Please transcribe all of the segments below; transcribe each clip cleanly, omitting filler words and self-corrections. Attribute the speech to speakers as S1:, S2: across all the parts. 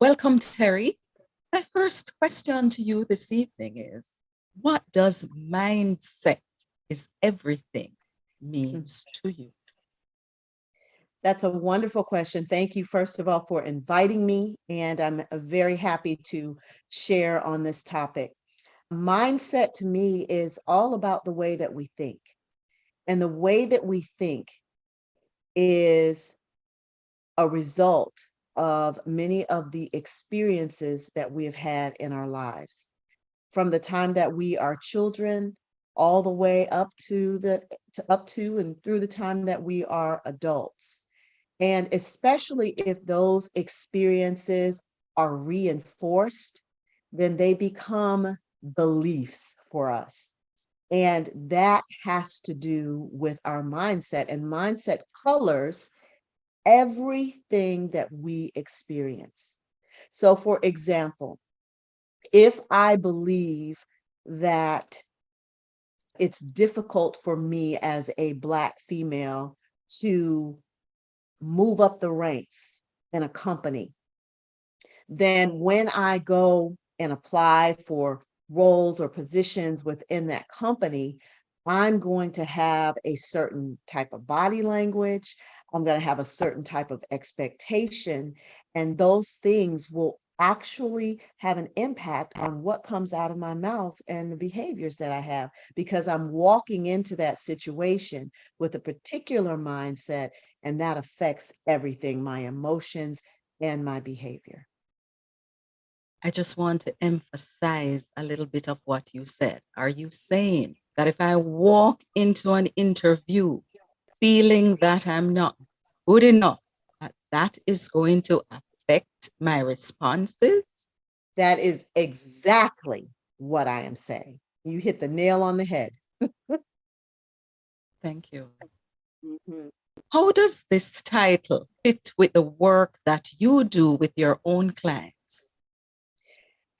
S1: Welcome, Terry. My first question to you this evening is, what does mindset is everything means to you?
S2: That's a wonderful question. Thank you, first of all, for inviting me, and I'm very happy to share on this topic. Mindset to me is all about the way that we think. And the way that we think is a result of many of the experiences that we have had in our lives. From the time that we are children all the way up to and through the time that we are adults. And especially if those experiences are reinforced, then they become beliefs for us. And that has to do with our mindset, and mindset colors everything that we experience. So, for example, if I believe that it's difficult for me as a Black female to move up the ranks in a company, then when I go and apply for roles or positions within that company, I'm going to have a certain type of body language. I'm going to have a certain type of expectation, and those things will actually have an impact on what comes out of my mouth and the behaviors that I have, because I'm walking into that situation with a particular mindset, and that affects everything, my emotions and my behavior.
S1: I just want to emphasize a little bit of what you said. Are you saying that if I walk into an interview feeling that I'm not good enough, that is going to affect my responses?
S2: That is exactly what I am saying. You hit the nail on the head.
S1: Thank you.
S2: Mhm.
S1: How does this title fit with the work that you do with your own clients?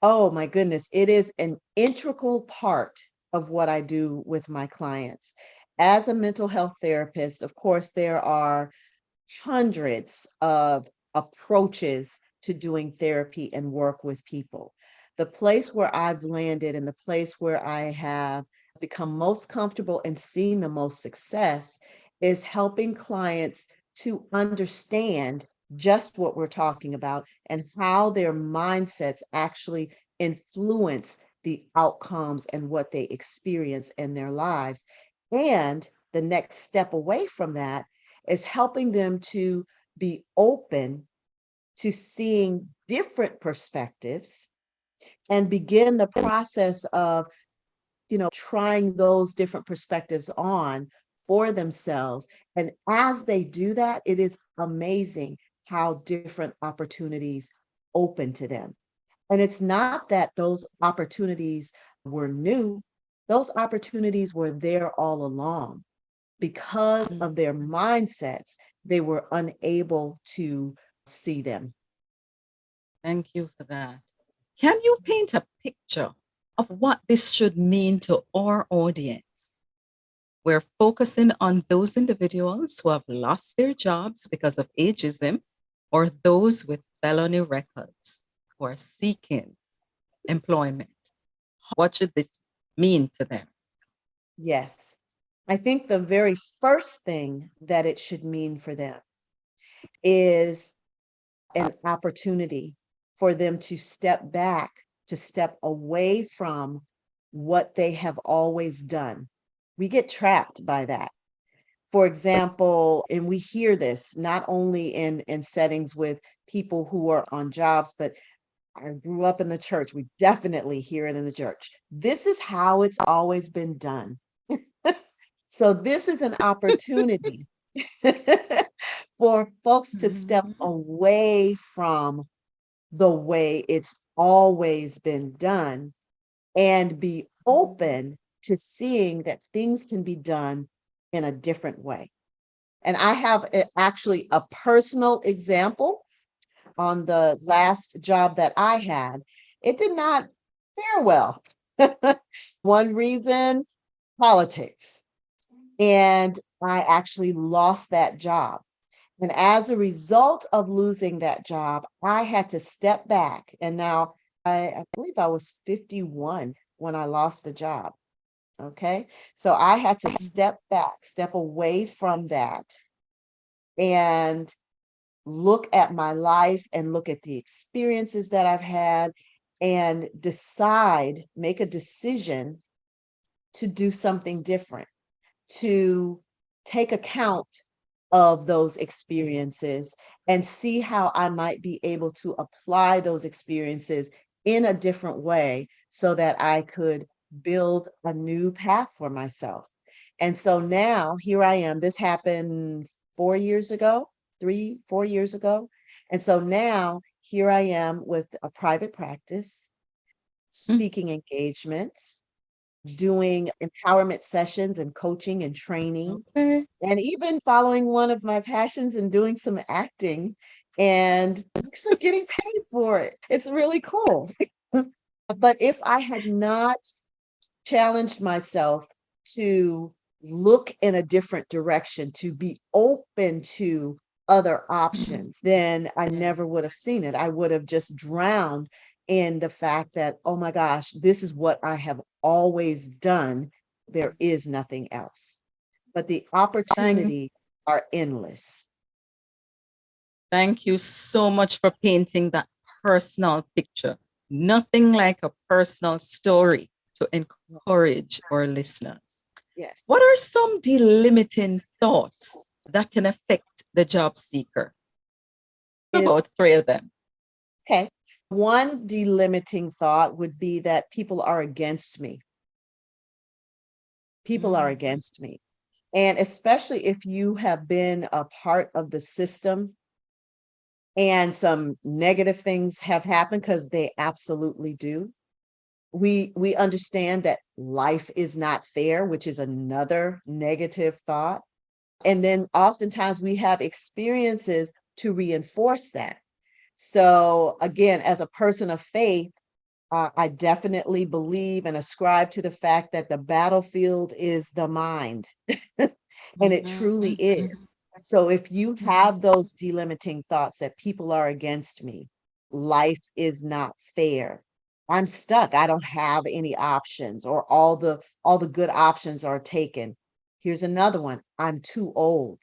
S2: Oh my goodness, it is an integral part of what I do with my clients. As a mental health therapist, of course, there are hundreds of approaches to doing therapy and work with people. The place where I've landed and the place where I have become most comfortable and seen the most success is helping clients to understand just what we're talking about and how their mindsets actually influence the outcomes and what they experience in their lives. And the next step away from that is helping them to be open to seeing different perspectives and begin the process of, trying those different perspectives on for themselves. And as they do that, it is amazing how different opportunities open to them. And it's not that those opportunities were new, those opportunities were there all along. Because of their mindsets, they were unable to see them.
S1: Thank you for that. Can you paint a picture of what this should mean to our audience? We're focusing on those individuals who have lost their jobs because of ageism, or those with felony records who are seeking employment. What should this mean to them?
S2: Yes. I think the very first thing that it should mean for them is an opportunity for them to step back, to step away from what they have always done. We get trapped by that. For example, and we hear this not only in settings with people who are on jobs, but I grew up in the church. We definitely hear it in the church. This is how it's always been done. So this is an opportunity for folks to step away from the way it's always been done and be open to seeing that things can be done in a different way. And I have actually a personal example on the last job that I had. It did not fare well. One reason, politics. And I actually lost that job. And as a result of losing that job, I had to step back. And now I believe I was 51 when I lost the job. Okay. So I had to step back, step away from that and look at my life and look at the experiences that I've had and decide, make a decision to do something different, to take account of those experiences and see how I might be able to apply those experiences in a different way so that I could build a new path for myself. And so now here I am. This happened 4 years ago, 4 years ago. And so now here I am with a private practice, speaking engagements, doing empowerment sessions and coaching and training,
S1: Okay.
S2: and even following one of my passions and doing some acting and actually getting paid for it. It's really cool. But if I had not challenged myself to look in a different direction, to be open to other options, then I never would have seen it. I would have just drowned in the fact that, oh my gosh, this is what I have always done. There is nothing else. But the
S1: Thank,
S2: opportunities are endless.
S1: thank you so much for painting that personal picture. Nothing like a personal story to encourage our listeners.
S2: Yes.
S1: What are some delimiting thoughts that can affect the job seeker?
S2: It,
S1: About three of them.
S2: okay. One delimiting thought would be that people are against me. People are against me. And especially if you have been a part of the system and some negative things have happened, because they absolutely do. We understand that life is not fair, which is another negative thought. And then oftentimes we have experiences to reinforce that. So again, as a person of faith, I definitely believe and ascribe to the fact that the battlefield is the mind. And it truly is. So if you have those delimiting thoughts that people are against me, life is not fair. I'm stuck. I don't have any options, or all the good options are taken. Here's another one. I'm too old.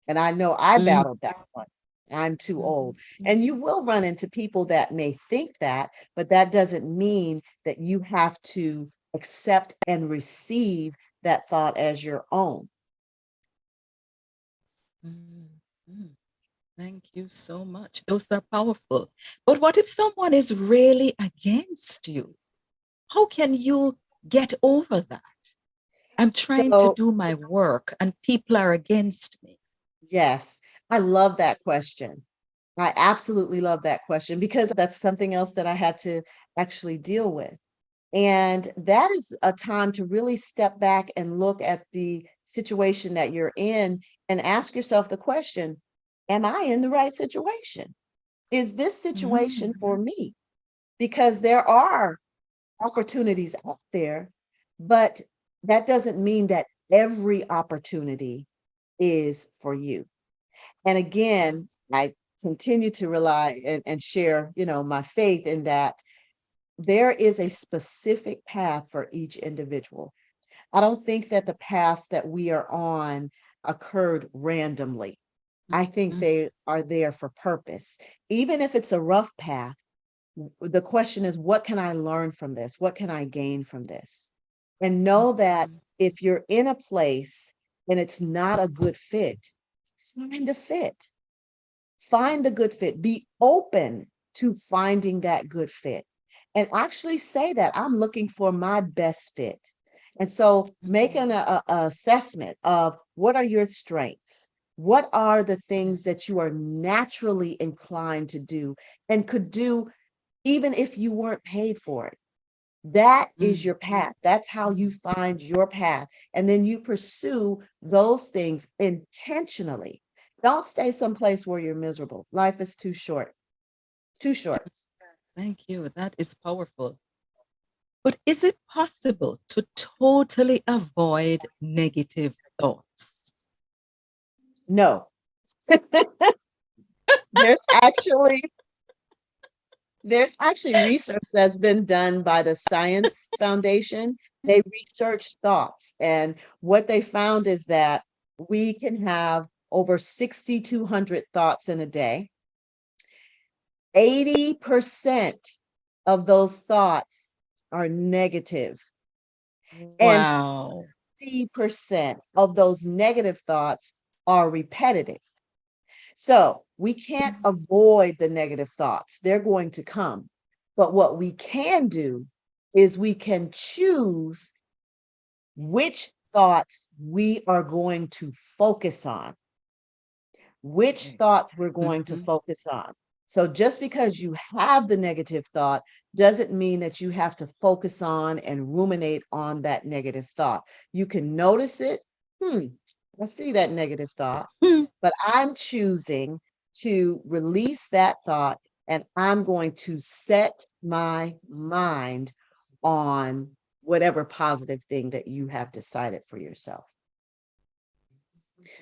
S2: And I know I battled that one. I'm too old. And you will run into people that may think that, but that doesn't mean that you have to accept and receive that thought as your own.
S1: Thank you so much. Those are powerful. But what if someone is really against you? How can you get over that? I'm trying to
S2: So,
S1: do my work and people are against me.
S2: yes, I love that question. I absolutely love that question because that's something else that I had to actually deal with. And that is a time to really step back and look at the situation that you're in and ask yourself the question, am I in the right situation? Is this situation for me? Because there are opportunities out there, but that doesn't mean that every opportunity is for you. And again, I continue to rely and share, my faith in that there is a specific path for each individual. I don't think that the paths that we are on occurred randomly. I think they are there for purpose. Even if it's a rough path, the question is, what can I learn from this? What can I gain from this? And know that if you're in a place and it's not a good fit, find a fit. Find the good fit. Be open to finding that good fit. And actually say that I'm looking for my best fit. And so make a assessment of what are your strengths? What are the things that you are naturally inclined to do and could do even if you weren't paid for it? That is your path. That's how you find your path. And then you pursue those things intentionally. Don't stay someplace where you're miserable. Life is too short. Too short.
S1: Thank you. That is powerful. But is it possible to totally avoid negative thoughts?
S2: No, There's actually there's actually research that's been done by the Science Foundation. They researched thoughts, and what they found is that we can have over 6,200 thoughts in a day. 80% of those thoughts are negative, and
S1: Wow.
S2: 50% of those negative thoughts are repetitive. So we can't avoid the negative thoughts. They're going to come. But what we can do is we can choose which thoughts we are going to focus on, which
S1: Okay.
S2: thoughts we're going to
S1: Mhm.
S2: focus on. So just because you have the negative thought doesn't mean that you have to focus on and ruminate on that negative thought. You can notice it. I see that negative thought,
S1: Hmm.
S2: but I'm choosing to release that thought, and I'm going to set my mind on whatever positive thing that you have decided for yourself.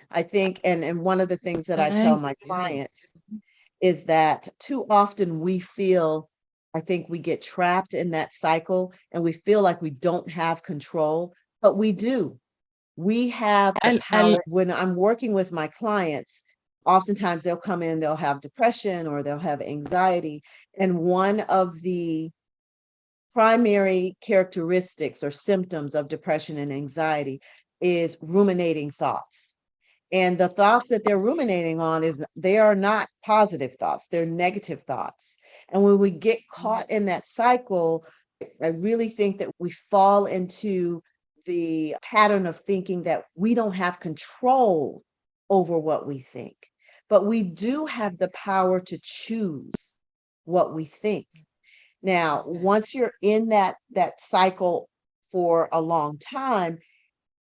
S2: I think, and one of the things that I tell
S1: Thank
S2: my
S1: you.
S2: clients is that too often we feel, I think we get trapped in that cycle and we feel like we don't have control, but we do. We have the
S1: I
S2: power. When I'm working with my clients, oftentimes they'll come in, they'll have depression or they'll have anxiety. And one of the primary characteristics or symptoms of depression and anxiety is ruminating thoughts. And the thoughts that they're ruminating on is they are not positive thoughts, they're negative thoughts. And when we get caught in that cycle, I really think that we fall into the pattern of thinking that we don't have control over what we think, but we do have the power to choose what we think. Now,
S1: Okay.
S2: once you're in that cycle for a long time,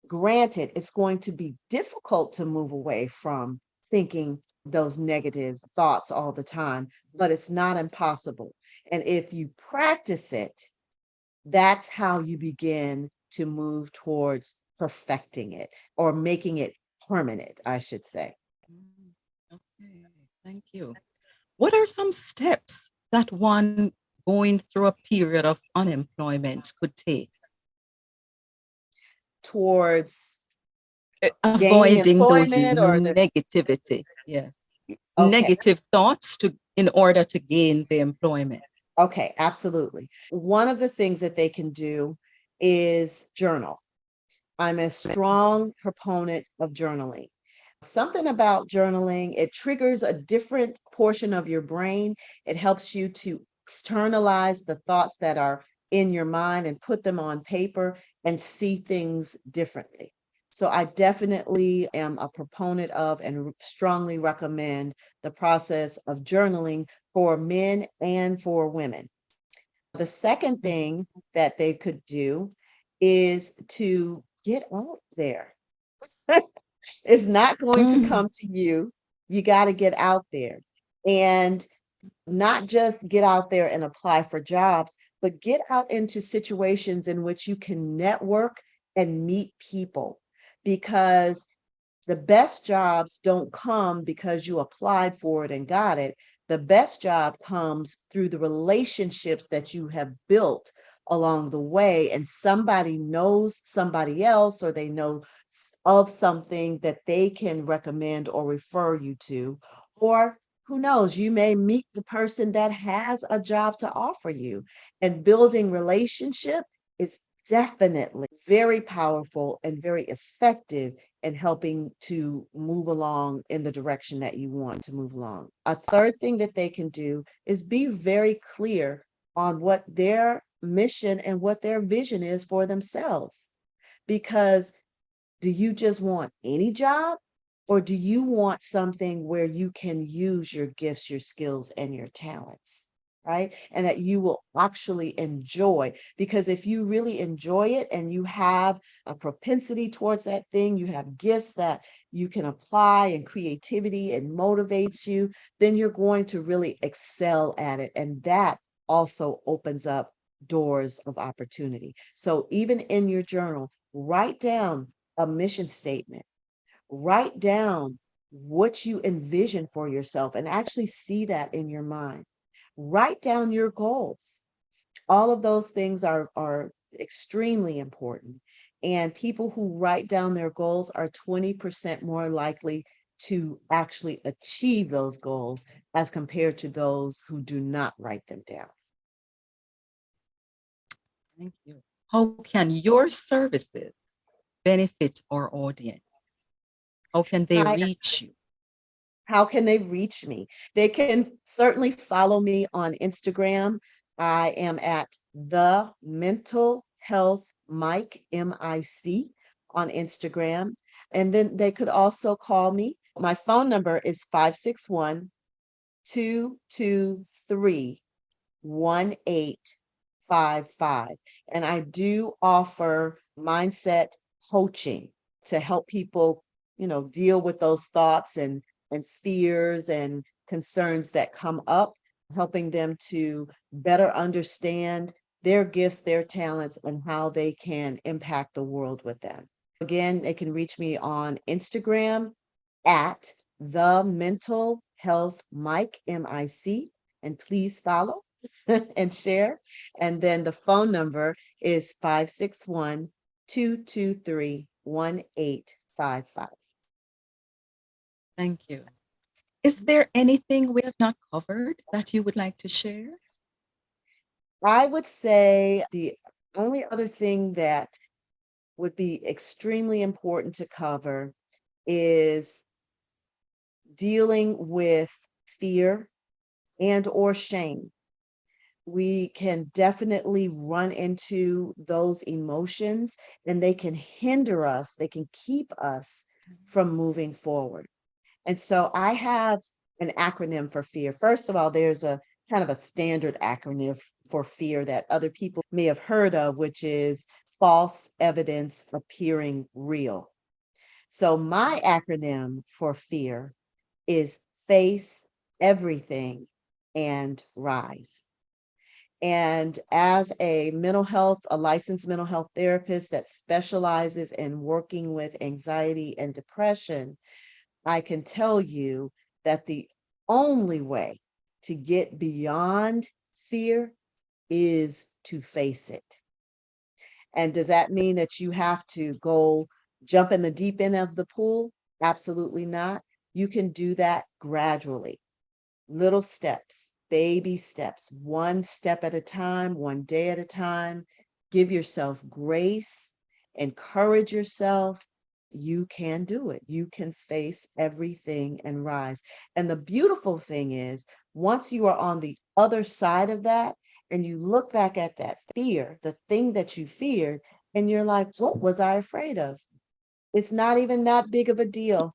S2: granted, it's going to be difficult to move away from thinking those negative thoughts all the time, but it's not impossible. And if you practice it, that's how you begin to move towards perfecting it or making it permanent, I should say.
S1: Mm, okay. Thank you. What are some steps that one going through a period of unemployment could take?
S2: Towards gaining
S1: Avoiding those
S2: employment or the
S1: negativity. Yes.
S2: okay.
S1: Negative thoughts to in order to gain the employment.
S2: Okay, absolutely. One of the things that they can do is journal. I'm a strong proponent of journaling. Something about journaling, it triggers a different portion of your brain. It helps you to externalize the thoughts that are in your mind and put them on paper and see things differently. So I definitely am a proponent of and strongly recommend the process of journaling for men and for women. The second
S1: Mhm.
S2: thing that they could do is to get out there. It's not going to
S1: Mm,
S2: come to you. You got to get out there and not just get out there and apply for jobs, but get out into situations in which you can network and meet people, because the best jobs don't come because you applied for it and got it. The best job comes through the relationships that you have built along the way, and somebody knows somebody else, or they know of something that they can recommend or refer you to, or who knows, you may meet the person that has a job to offer you. And building relationship is definitely very powerful and very effective and helping to move along in the direction that you want to move along. A third thing that they can do is be very clear on what their mission and what their vision is for themselves. Because do you just want any job, or do you want something where you can use your gifts, your skills, and your talents? Right. And that you will actually enjoy. Because if you really enjoy it and you have a propensity towards that thing, you have gifts that you can apply and creativity and motivates you, then you're going to really excel at it. And that also opens up doors of opportunity. So even in your journal, write down a mission statement. Write down what you envision for yourself and actually see that in your mind. Write down your goals. All of those things are extremely important. And people who write down their goals are 20% more likely to actually achieve those goals as compared to those who do not write them down.
S1: Thank you. How can your services benefit our audience? How can they
S2: Hi,
S1: reach you?
S2: how can they reach me? They can certainly follow me on Instagram. I am at the Mental Health Mike, MIC, on Instagram. And then they could also call me. My phone number is 561 223 1855. And I do offer mindset coaching to help people, deal with those thoughts and fears and concerns that come up, helping them to better understand their gifts, their talents, and how they can impact the world with them. Again, they can reach me on Instagram at the Mental Health Mike, MIC, and please follow and share. And then the phone number is 561 223 1855.
S1: Thank you. Is there anything we have not covered that you would like to share?
S2: I would say the only other thing that would be extremely important to cover is dealing with fear and or shame. We can definitely run into those emotions and they can hinder us, they can keep us from moving forward. And so I have an acronym for fear. First of all, there's a kind of a standard acronym for fear that other people may have heard of, which is false evidence appearing real. So my acronym for fear is face everything and rise. And as a licensed mental health therapist that specializes in working with anxiety and depression, I can tell you that the only way to get beyond fear is to face it. And does that mean that you have to go jump in the deep end of the pool? Absolutely not. You can do that gradually, little steps, baby steps, one step at a time, one day at a time. Give yourself grace, encourage yourself. You can do it. You can face everything and rise. And the beautiful thing is, once you are on the other side of that, and you look back at that fear, the thing that you feared, and you're like, what was I afraid of? It's not even that big of a deal.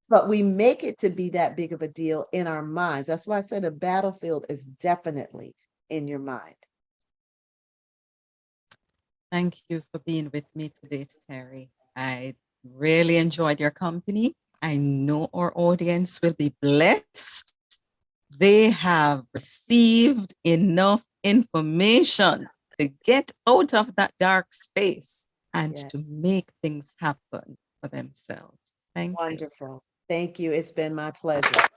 S2: But we make it to be that big of a deal in our minds. That's why I said the battlefield is definitely in your mind.
S1: Thank you for being with me today, Terri. I really enjoyed your company. I know our audience will be blessed. They have received enough information to get out of that dark space and to
S2: Yes.
S1: make things happen for themselves. Thank you.
S2: Wonderful. Thank you. It's been my pleasure.